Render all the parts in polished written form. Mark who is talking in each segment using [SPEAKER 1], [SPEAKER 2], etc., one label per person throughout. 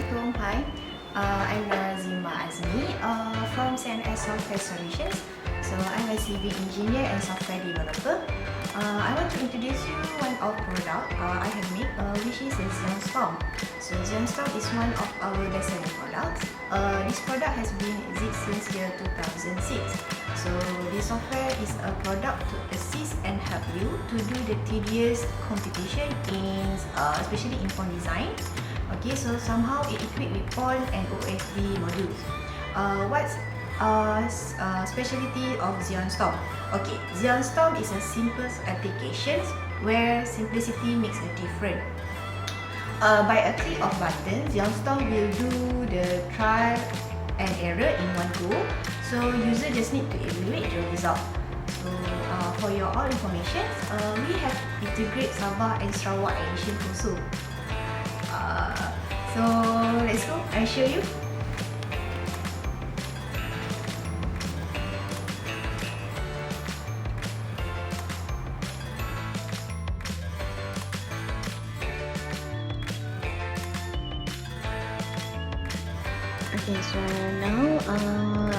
[SPEAKER 1] Assalamualaikum. Hi, I'm Nazima Azmi from CNS Software Solutions. So I'm a civil engineer and software developer. I want to introduce you one of product I have made, which is a ZeonStorm. So ZeonStorm is one of our best-selling products. This product has been existing since year 2006. So this software is a product to assist and help you to do the tedious computation in, especially in pond design. Okay, so somehow it equipped with pond and OSD modules. What's specialty of ZeonStorm? Okay, ZeonStorm is a simple application where simplicity makes a difference. By a click of button, ZeonStorm will do the trial and error in one go. So user just need to evaluate the result. So for your all information, we have integrate Sabah and Sarawak edition also. So let's go, I'll show you.
[SPEAKER 2] Okay, so now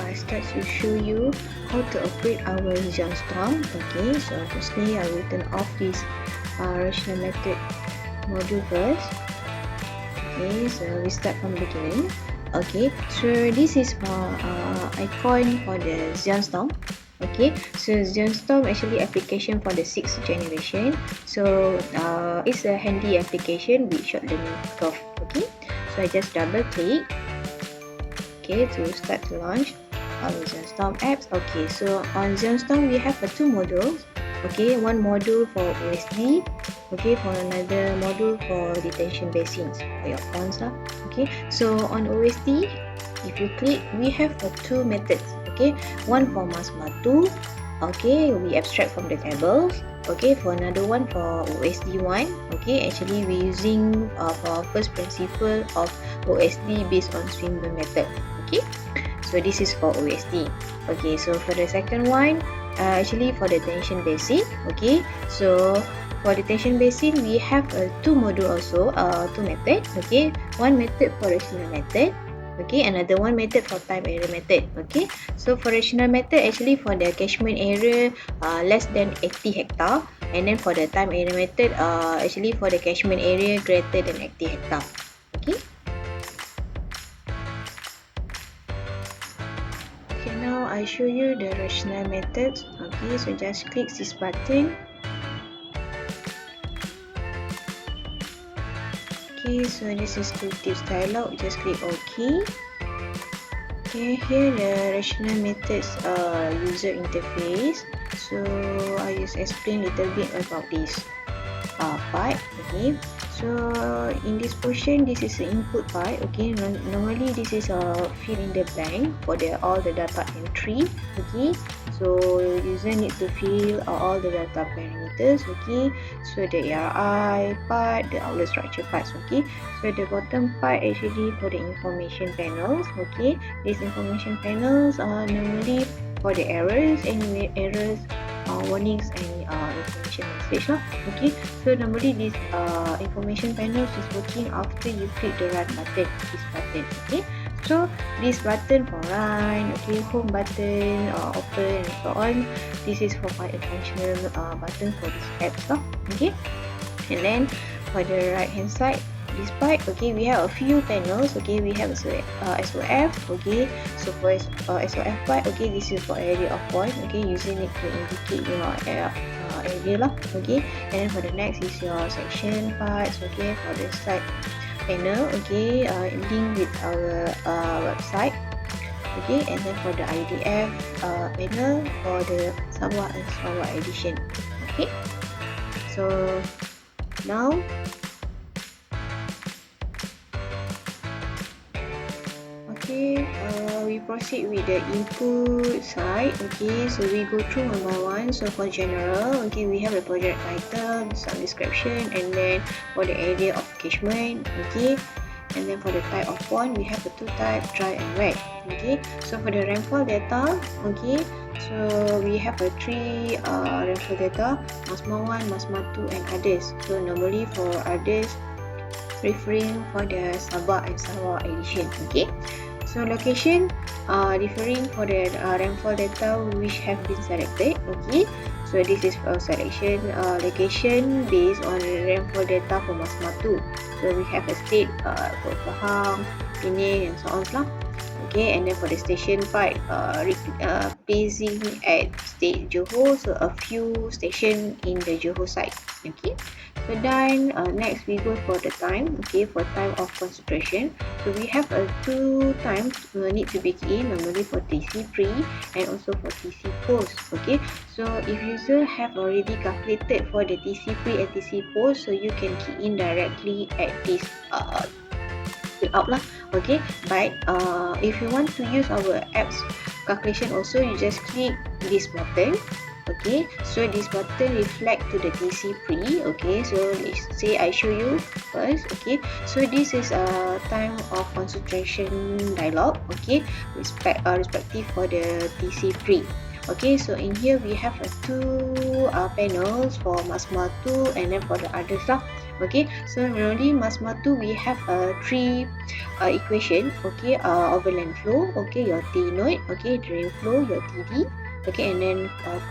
[SPEAKER 2] I start to show you how to operate our ZeonStorm. Okay, so firstly I will turn off this rational method module first. Okay, so we start from the beginning. Okay, so this is icon for the ZeonStorm. Okay, so ZeonStorm actually application for the 6th generation. So it's a handy application with short learning curve. Okay, so I just double click. Okay, to start to launch our ZeonStorm apps. Okay, so on ZeonStorm we have two modules. Okay, one module for OSD. Okay, for another module for detention basins for your ponds lah. Okay, so on OSD, if you click, we have two methods. Okay, one for MASMA 2. Okay, we abstract from the tables. Okay, for another one for OSD 1. Okay, actually we using for first principle of OSD based on swimmer method. Okay, so this is for OSD. Okay, so for the second one, actually for the detention basin. Okay, so for detention basin we have two module also, two method. Okay, one method for rational method. Okay, another one method for time area method. Okay, so for rational method actually for the catchment area less than 80 hectare, and then for the time area method actually for the catchment area greater than 80 hectare. Okay. Okay, now I show you the rational method. Okay, so just click this button. Okay, so this is the tips dialog. Just click OK. Okay, here the rational methods user interface. So I just explain a little bit about this part. Okay, so in this portion, this is the input part. Okay, normally this is fill in the blank for all the data entry. Okay, so user need to fill all the data parameters. Okay, so the ARI part, the outlet structure parts. Okay, so the bottom part actually for the information panels. Okay, these information panels are normally for the errors, any errors, warnings, and information message lah. Okay, so normally this information panels is working after you click the run button, this button. Okay, so this button for run, okay, home button, open, and so on. This is for quite a functional button for this apps lah. Okay, and then for the right hand side, this part, okay, we have a few panels. Okay, we have SOF. Okay, so for SOF part, okay, this is for area of point. Okay, using it to indicate your area lah. Okay, and then for the next is your section parts. Okay, for the side panel, okay, link with our website. Okay, and then for the IDF panel for the Sabah and Sarawak edition. Okay, so now we proceed with the input side. Okay, so we go through one by one. So for general, okay, we have the project title, some description, and then for the area of catchment. Okay, and then for the type of pond, we have the two types, dry and wet. Okay, so for the rainfall data, okay, so we have a three rainfall data, MASMA 1, MASMA 2, and others. So normally for others, referring for the Sabah and Sarawak edition. Okay, so location referring for the rainfall data which have been selected. Okay, so this is for selection location based on rainfall data for Masmatu. So we have a state for Pahang, Penang and so on lah. Okay, and then for the station part, placing at state Johor, so a few station in the Johor side. Okay, so then next we go for the time. Okay, for time of concentration, so we have two times need to be key in, normally for TC pre and also for TC post. Okay, so if user have already calculated for the TC pre and TC post, so you can key in directly at this fill out lah. Okay, but if you want to use our apps calculation also, you just click this button. Okay, so this button reflect to the TC pre. Okay, so let's say I show you first. Okay, so this is a time of concentration dialog. Okay, respective for the TC pre. Okay, so in here we have two panels for Masmatu and then for the others lah. Okay, so normally Masmatu we have three equation. Okay, overland flow. Okay, your T node. Okay, drain flow, your TD. Okay, and then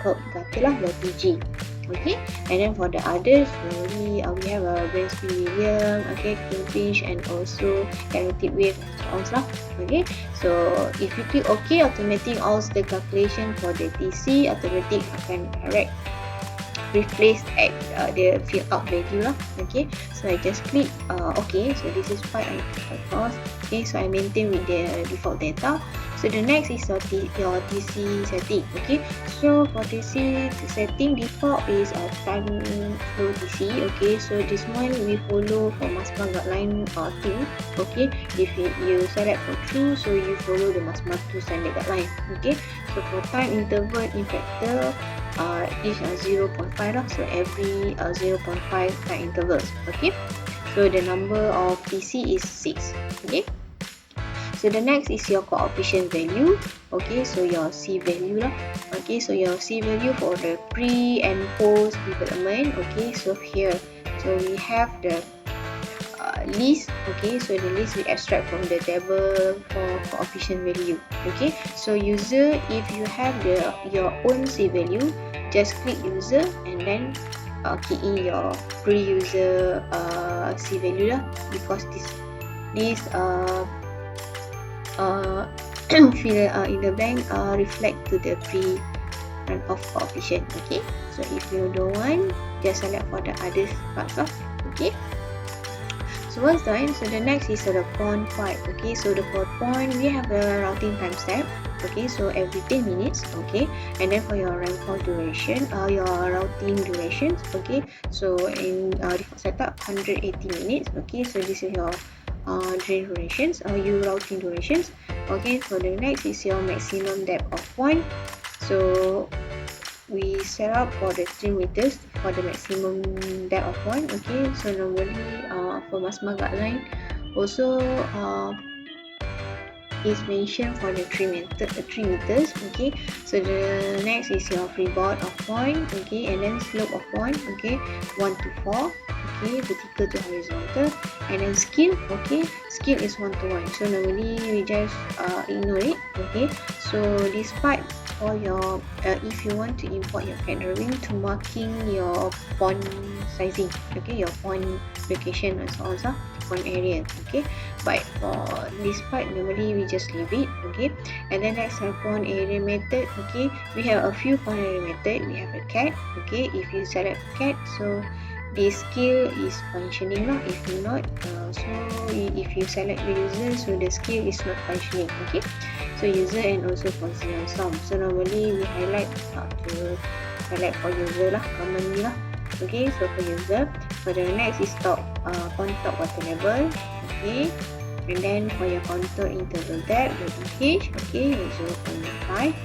[SPEAKER 2] curb gutter lah, your TG. Okay, and then for the others normally we have a brain medium, okay, pinch and also kinetic wave and so on lah. Okay, so if you click OK, automatic all the calculation for the TC automatic akan replace at the fill out value lah. Okay, so I just click OK. So this is fine, I pause. Okay, so I maintain with the default data. So the next is your TC setting. Okay, so for TC setting default is time flow TC. Okay, so this one we follow for Masma guideline 2. Okay, if you select for true, so you follow the Masma 2 standard guideline. Okay, so for time interval in factor is 0.5 lah, so every 0.5 time intervals. Okay, so the number of TC is 6. Okay, so the next is your coefficient value. Okay, so your C value lah. Okay, so your C value for the pre and post development. Okay, so here, so we have the list. Okay, so the list we extract from the table for coefficient value. Okay, so user, if you have your own C value, just click user and then key in your pre-user C value lah, because this fill in the blank reflect to the pre and off coefficient. Okay, so if you don't want, just select for the other parts lah. Okay, so once done, so the next is the pond part. Okay, so the pond we have a routing time step. Okay, so every 10 minutes. Okay, and then for your rainfall duration, your routing durations. Okay, so in default setup 180 minutes. Okay, so this is your drain durations, your routing durations. Okay, so the next is your maximum depth of pond. So we set up for the 3 meters for the maximum depth of pond. Okay, so normally for Masma guideline also is mentioned for the 3 meters. Okay, so the next is your freeboard of pond. Okay, and then slope of pond. Okay, 1 to 4. Okay, vertical to horizontal, and then scale. Okay, scale is 1 to 1. So normally we just ignore it. Okay, so this part for your if you want to import your CAD drawing to marking your pond sizing. Okay, your pond location and so on, so pond area. Okay, but for this part normally we just leave it. Okay, and then next pond area method. Okay, we have a few pond area method. We have a CAD. Okay, if you select CAD, so this skill is functioning lah. If not, so if you select the user, so the skill is not functioning. Okay, so user and also for ZeonStorm. So normally we highlight to select for user lah, commonly lah. Okay, so for user, for the next is top contour water level. Okay, and then for your contour interval depth, your DH. Okay, 0.5.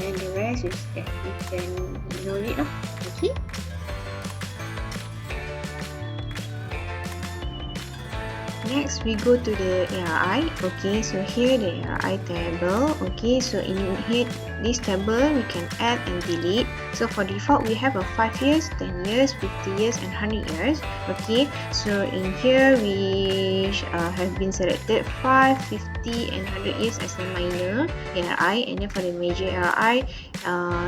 [SPEAKER 2] And the rest is that you can ignore it lah. Okay. Next we go to the ARI. Okay, so here the ARI table. Okay, so in here this table we can add and delete. So for default, we have a 5 years, 10 years, 50 years and 100 years. Okay, so in here we have been selected 5, 50 and 100 years as a minor ARI, and then for the major ARI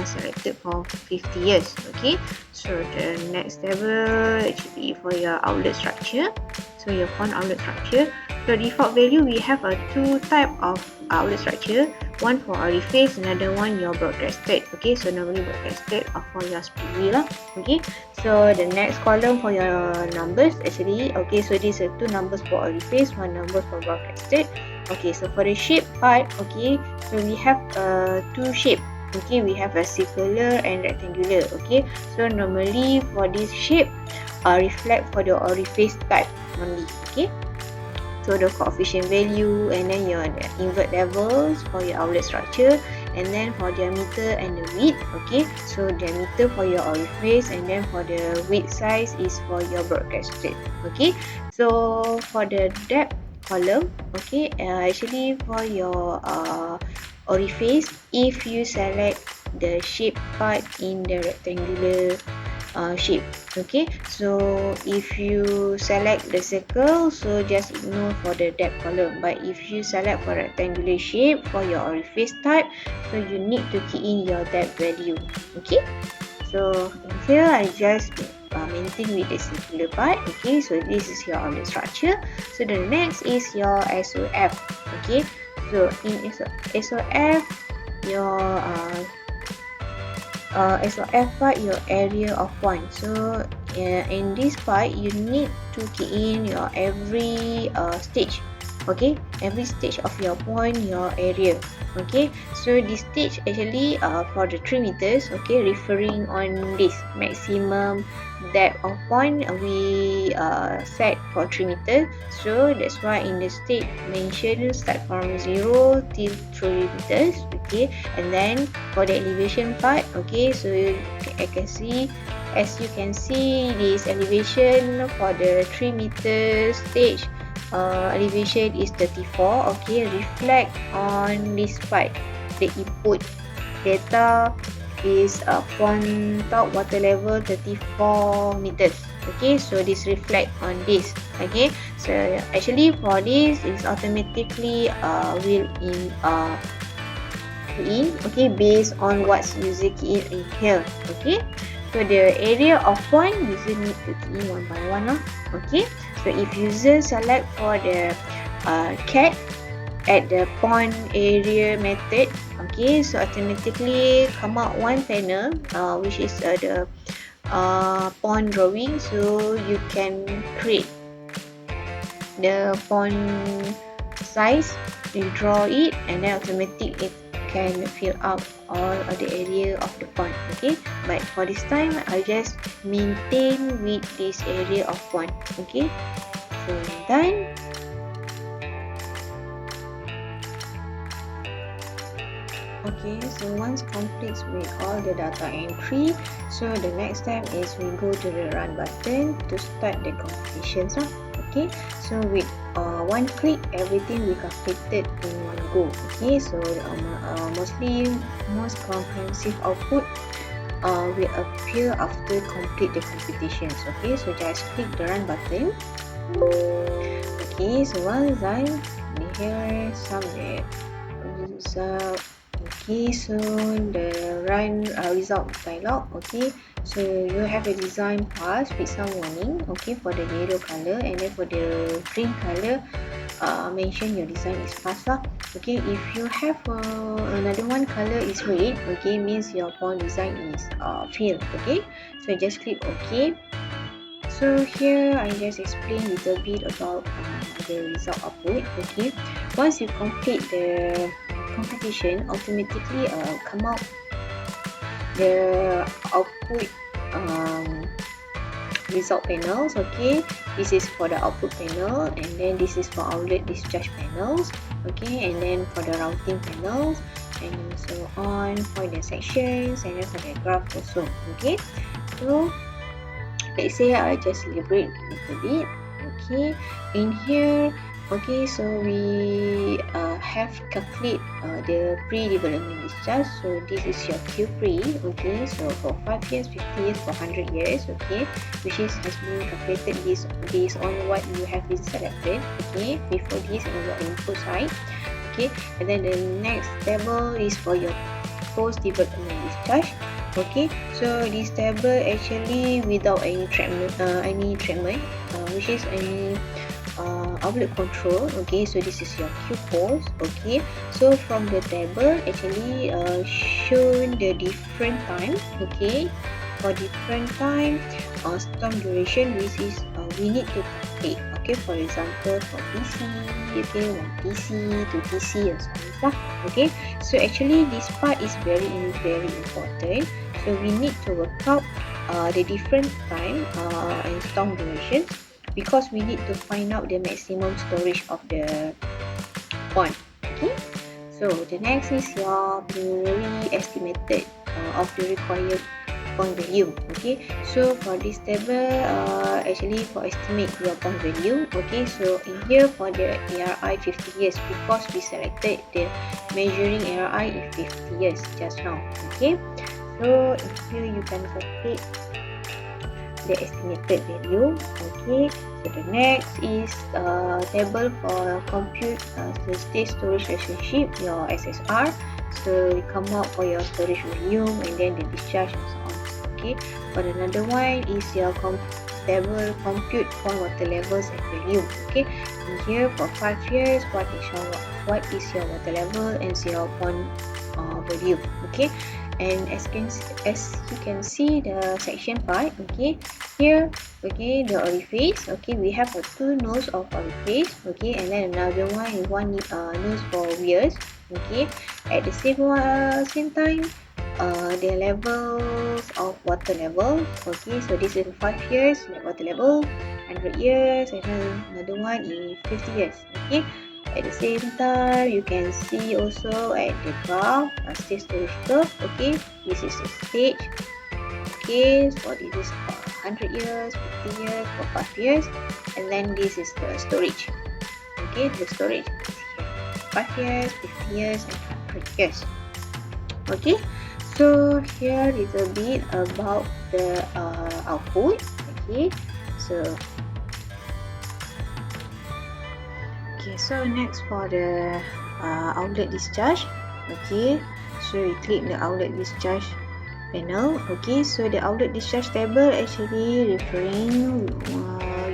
[SPEAKER 2] selected for 50 years. Okay, so the next level actually for your outlet structure, so your pond outlet structure. So default value, we have a 2 type of outlet structure, one for orifice, another one your broadcasted. Okay, so normally broadcasted are for your spillway lah. Okay, so the next column for your numbers actually, okay, so these are 2 numbers for orifice, 1 number for broadcasted. Okay, so for the shape part, okay, so we have 2 shape. Okay, we have a circular and rectangular. Okay, so normally for this shape reflect for the orifice type only. Okay, so the coefficient value, and then your invert levels for your outlet structure, and then for diameter and the width. Okay, so diameter for your orifice, and then for the width size is for your broadcasted. Okay, so for the depth column, okay, actually for your orifice, if you select the shape part in the rectangular shape. Okay, so if you select the circle, so just ignore for the depth column, but if you select for rectangular shape for your orifice type, so you need to key in your depth value. Okay, so in here I just maintain with the circular part. Okay, so this is your outlet structure. So the next is your SOF. Okay, so in SOF, your SOF part, your area of pond. So in this part, you need to key in your every stage. Okay, every stage of your pond, your area. Okay, so this stage actually for the 3 meters. Okay, referring on this maximum depth of pond, we set for 3 meters. So that's why in the stage mentioned start from 0 till 3 meters. Okay, and then for the elevation part, okay, so I can see, as you can see, this elevation for the 3 meter stage elevation is 34. Okay, reflect on this part, the input data is pond top water level 34 meters. Okay, so this reflect on this. Okay, so actually for this is automatically will in okay, based on what's user key in here. Okay, so the area of pond, user need to key in one by one lah. Okay, so if user select for the cat at the pond area method, okay, so automatically come out one panel which is the pond drawing. So you can create the pond size, you draw it, and then automatic it can fill up all of the area of the pond. Okay, but for this time I just maintain with this area of pond. Okay, so done. Okay, so once complete with all the data entry, so the next step is we go to the run button to start the computations. Okay, so with one click, everything we calculated in one go. Okay, so most comprehensive output will appear after complete the computations. Okay, so just click the run button. Okay, so once done, here some result. Okay, so the run result dialog. Okay, so you have a design pass with some warning. Okay, for the yellow color, and then for the green color, mention your design is pass lah. Okay, if you have another one color is red, okay, means your pond design is failed. Okay, so just click OK. So here I just explain a little bit about the result output. Okay, once you complete the computation, automatically come out the output result panels. Okay, this is for the output panel, and then this is for outlet discharge panels. Okay, and then for the routing panels, and so on for the sections, and then for the graph also. Okay, so let's say I just elaborate a little bit. Okay, in here Okay, so we have calculate the pre-development discharge. So this is your Q pre. Okay, so for 5 years, 50 years, for 100 years. Okay, which is has been calculated based on what you have been selected. Okay, before this in your input side. Okay, and then the next table is for your post-development discharge. Okay, so this table actually without any treatment, which is any outlet control. Okay, so this is your Q post. Okay, so from the table actually shown the different time. Okay, for different time storm duration, which is we need to calculate. Okay, for example for TC, okay, 1 TC, 2 TC and so on stuff. Okay, so actually this part is very important. So we need to work out the different time and storm duration, because we need to find out the maximum storage of the pond. Okay, so the next is your preliminary estimated of the required pond value. Okay, so for this table actually for estimate your pond value. Okay, so in here for the ARI 50 years, because we selected the measuring ARI in 50 years just now. Okay, so in here you can calculate the estimated value. Okay, so the next is table for compute the state storage relationship, your SSR. So we come out for your storage volume and then the discharge and so on. Okay, for another one is your table compute pond water levels and volume. Okay, in here for 5 years, what is your water level and your pond volume. Okay, and as you can see the section part. Okay, here, okay, the orifice. Okay, we have a 2 nose of orifice. Okay, and then another one is 1 nose for weirs. Okay, at the same time the levels of water level. Okay, so this is 5 years water level, 100 years, and then another one is 50 years. Okay, at the same time you can see also at the graph stage storage curve. Okay, this is the stage. Okay, so this is for 100 years, 50 years, for 5 years, and then this is the storage. Okay, the storage is here, 5 years, 50 years, and 100 years. Okay, so here is a bit about the output. Okay, so next for the outlet discharge. Okay, so we click the outlet discharge panel. Okay, so the outlet discharge table actually referring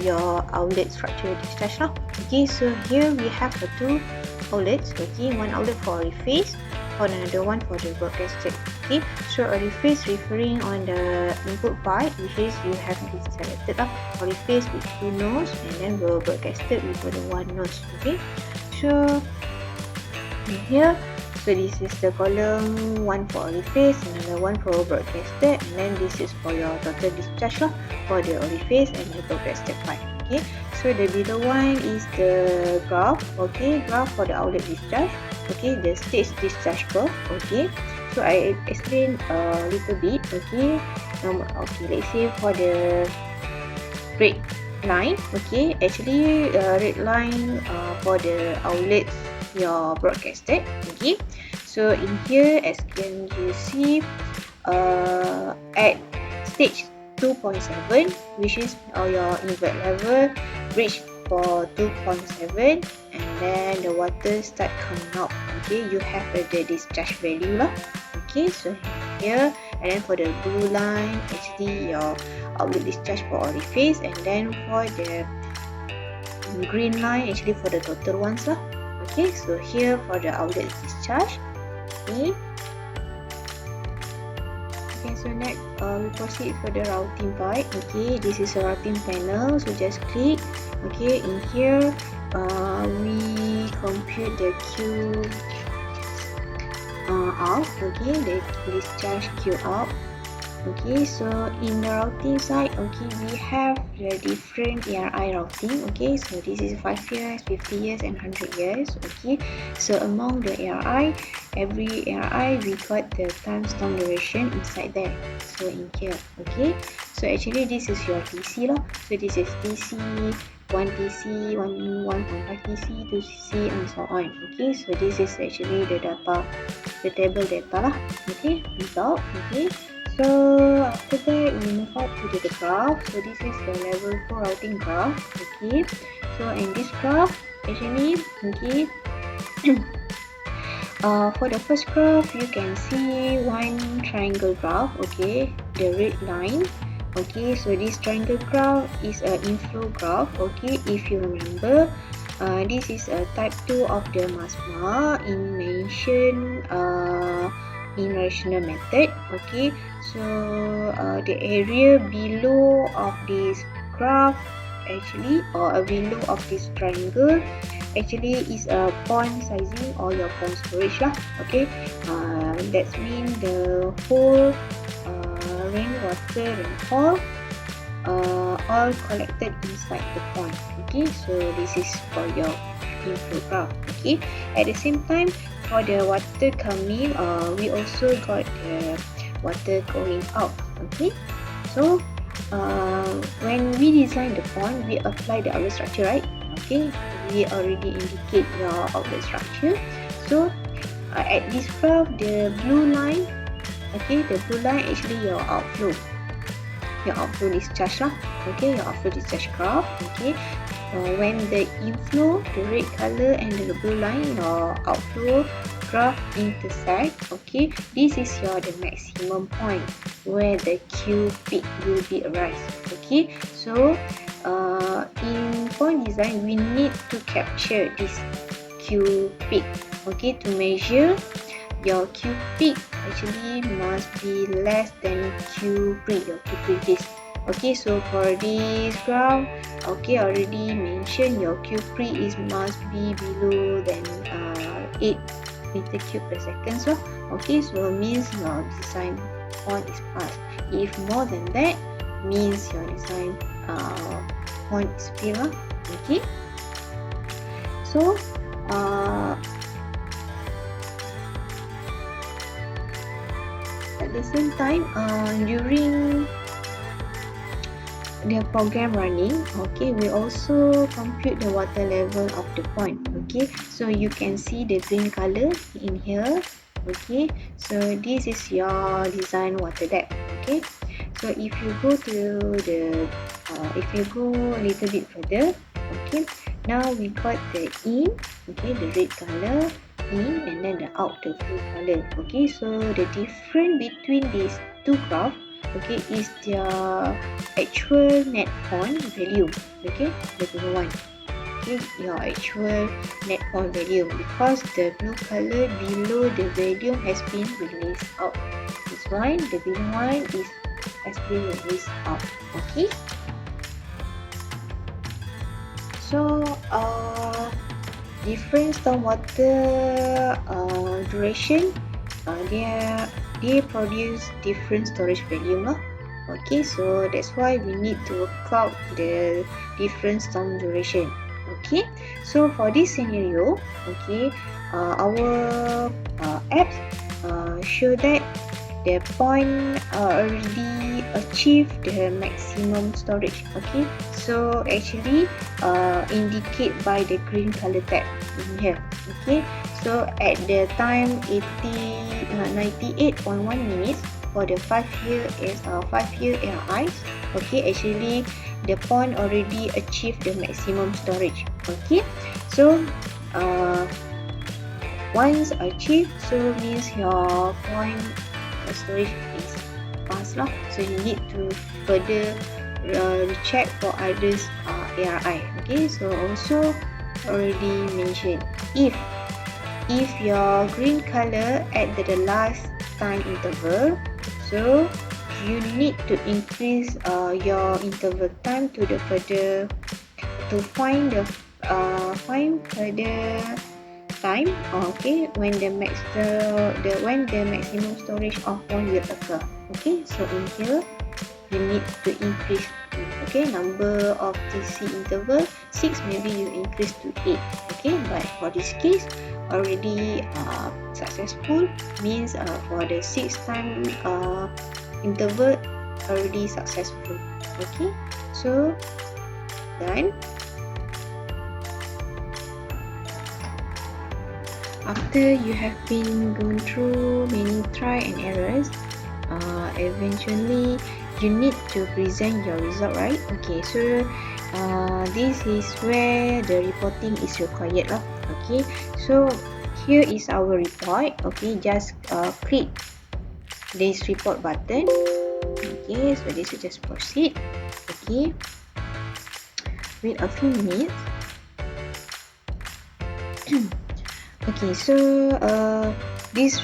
[SPEAKER 2] your outlet structure discharge lah. Okay, so here we have the 2 outlets. Okay, one outlet for orifice, or another one for the broadcaster. Okay, so orifice referring on the input part, which is you have this selected lah, orifice with 2 nose, and then broadcaster with the 1 nose. Okay, so in here, so this is the column, one for orifice, another one for broadcaster, and then this is for your total discharge lah, for the orifice and the broadcaster part. Okay, so the below one is the graph. Okay, graph for the outlet discharge. Okay, the stage discharge curve. Okay, so I explain a little bit. Okay, okay, let's say for the red line. Okay, actually red line for the outlets your broadcaster. Okay, so in here as can you see at stage 2.7, which is your invert level reach for 2.7, and then the water start coming out. Okay, you have the discharge value lah. Okay, so here, and then for the blue line actually your outlet discharge for orifice, and then for the green line actually for the total ones lah. Okay, so here for the outlet discharge. Okay, so next we proceed for the routing part. Okay, this is a routing panel, so just click. Okay, in here we compute the Q out. Okay, the discharge Q out. Okay, so in the routing side, okay, we have the different ARI routing. Okay, so this is 5 years, 50 years, and 100 years. Okay, so among the ARI, every ARI we got the time storm duration inside there. So in here, okay, so actually this is your TC lah. So this is TC, 1 TC, 1.5 TC, 2 TC, and so on. Okay, so this is actually the data, the table data lah. Okay, result. Okay. So after that we move on to the graph. So this is the level 4 routing graph. Okay, so in this graph actually, okay, for the first graph you can see one triangle graph. Okay, the red line. Okay, so this triangle graph is an inflow graph. Okay, if you remember, this is a type 2 of the MASMA in mention in rational method. Okay, so the area below of this graph actually, or below of this triangle actually is a pond sizing or your pond storage lah. Okay, that means the whole rainwater rainfall all collected inside the pond. Okay, so this is for your inflow graph. Okay, at the same time for the water coming, we also got the water going out. Okay, so when we design the pond, we apply the outlet structure, right? Okay, we already indicate your outlet structure. So at this graph, the blue line, okay, the blue line actually your outflow discharge lah. Okay, your outflow discharge graph. Okay, when the inflow, the red color, and the blue line, your outflow graph intersect. Okay, this is the maximum point where the Q peak will be arise. Okay, so in pond design we need to capture this Q peak. Okay, to measure your Q peak actually must be less than Q pre, your Q previous. Okay, so for this graph, okay, already mentioned your Q pre is must be below than 8 meter cube per second. So okay, so means your design pond is passed. If more than that, means your design pond is failed. Okay, so at the same time, during the program running, okay, we also compute the water level of the pond. Okay, so you can see the green color in here. Okay, so this is your design water depth. Okay, so if you go to the if you go a little bit further, okay, now we got the in, okay, the red color in, and then the out, the blue color. Okay, so the difference between these two graphs, okay, is their actual net pond value. Okay, the blue one, okay, your actual net pond value, because the blue color below the value has been released out. This one, the blue one has been released out. Okay, so different stormwater duration, they produce different storage volume lah. Okay, so that's why we need to work out the different storm duration. Okay, so for this scenario, okay, our apps show that the pond already achieve the maximum storage. Okay, so actually indicate by the green color tab in here. Okay, so at the time 98.1 minutes for the 5 year ARIs, okay, actually the pond already achieved the maximum storage. Okay, so once achieved, so means your pond storage is passed lah. So you need to further check for others ARI. Okay, so also already mentioned, if your green color at the last time interval, so you need to increase your interval time to the further to find the further time, okay, when the maximum storage of pond will occur. Okay, so in here you need to increase, okay, number of TC interval 6, maybe you increase to 8. Okay, but for this case already successful, means for the 6 time interval already successful. Okay, so done. After you have been going through many try and errors, eventually you need to present your result, right? Okay, so this is where the reporting is required lah. Okay, so here is our report. Okay, just click this report button. Okay, so this is just proceed. Okay, wait a few minutes. Okay, so this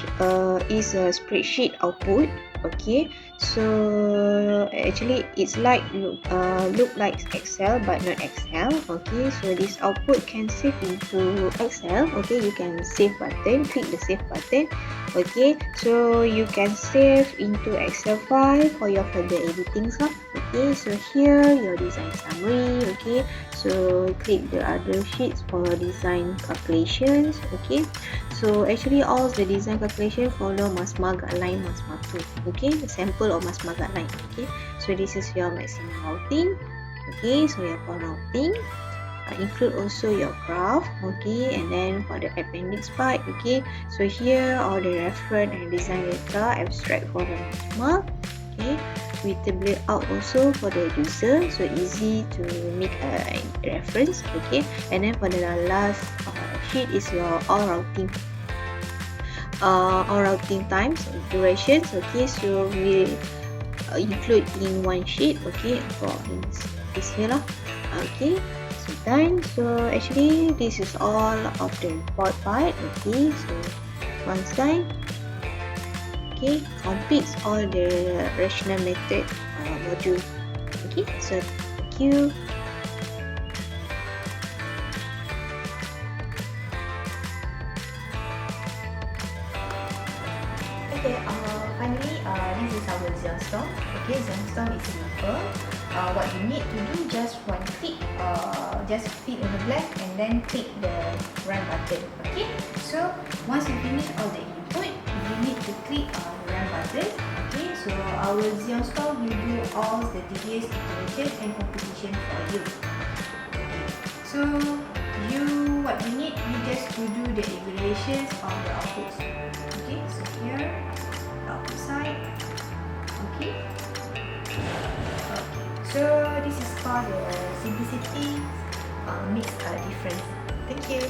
[SPEAKER 2] is a spreadsheet output. Okay, so actually it's like look like Excel but not Excel. Okay, so this output can save into Excel. Okay, you can save button, click the save button. Okay, so you can save into Excel file for your further editing stuff. Okay, so here your design summary. Okay, so click the other sheets for design calculations. Okay, so actually all the design calculation follow Masma guideline Masma 2. Okay, the sample of Masma guideline. Okay, so this is your maximum routing. Okay, so your point routing. Include also your graph. Okay, and then for the appendix part. Okay, so here all the reference and design data abstract for the Masma. Okay, we table out also for the user, so easy to make a reference. Okay, and then for the last sheet is your all routing times durations. Okay, so we include in one sheet. Okay, for this here lah. Okay, so done. So actually this is all of the report part. Okay, so once done, okay, completes all the rational method module. Okay, so thank you.
[SPEAKER 1] Okay, finally, this is our ZeonStorm. Okay, ZeonStorm is simple. What you need to do, just one click, just click on the left and then click the run button. Okay, so once you finish all the input, you need to click on the run button. Okay, so our ZeonStorm will do all the tedious iteration and computation for you. Okay, so what you need, you just to do the evaluations of the outputs. Okay, so here output side. Okay. So this is called the simplicity makes a difference. Thank you.